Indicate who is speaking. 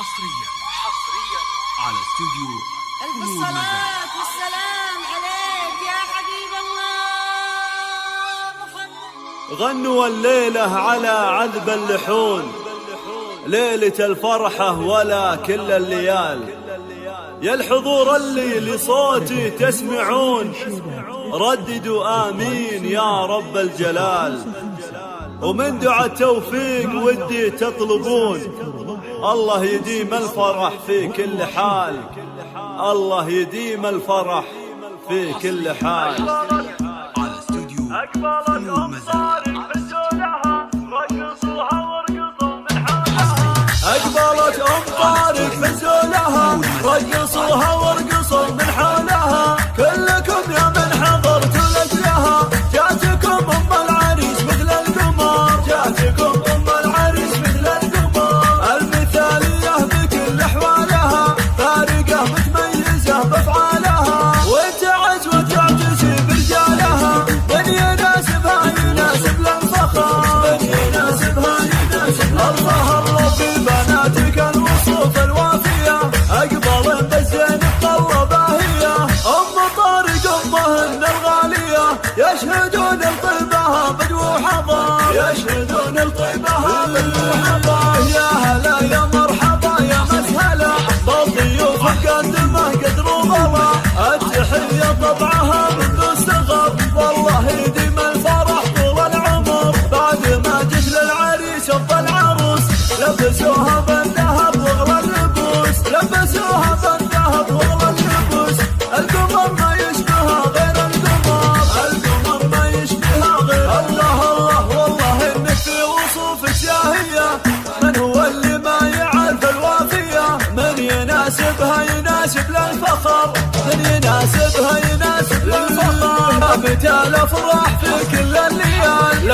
Speaker 1: حصريا على استوديو
Speaker 2: ألف الصلاة والسلام عليك يا حبيب الله محمد.
Speaker 3: غنوا الليلة على عذب اللحون، ليلة الفرحة ولا كل الليال. يا الحضور اللي لصوتي تسمعون، رددوا آمين يا رب الجلال. ومن دعاء التوفيق ودي تطلبون، الله يديم الفرح في كل حال، الله يديم الفرح في كل حال.
Speaker 1: على استوديو
Speaker 4: أقبلت أمطار فزولها رقصوها وارقصوا من حولها.
Speaker 3: أقبلت أمطار فزولها رقصوها وارقصوا من حولها. كلكم يا من حضرتوا لأجلها، جاتكم أم العريس مثل القمر، جاتكم أم العريس مثل القمر. المثالية بكل أحوالها، فارقة متميزة بأفعالها، وتعز وتعتزي برجالها. من يناسبها يناسب للفخر، من يناسبها يناسب الله. الله في بناتك الوصوف الوافية، أقبل بالزين الطلبة هي. أم طارق أمهن الغالية، يشهدون لطيبها بدو حضا، يشهدون لطيبها بدو حضا. يا هلا يا مرحبا يا مسهلا، بالضيوف مقدمة قدر وغلا. التحية طبعها منذ استغرب، والله يديم الفرح طول العمر. بعد ما جت للعريس أفضل عروس، لبسوها بالذهب وغلى اللبوس، لبسوها بالذهب وغلى اللبوس. القمر ما يشبهها غير القمر، القمر ما يشبهها غير الله. الله والله انك في وصوفك شاهية، من هو اللي ما يعرف الوافية؟ من يناسبها يناسب للفخر، من يناسبها يناسب للفخر. متى الافراح في كل الليال،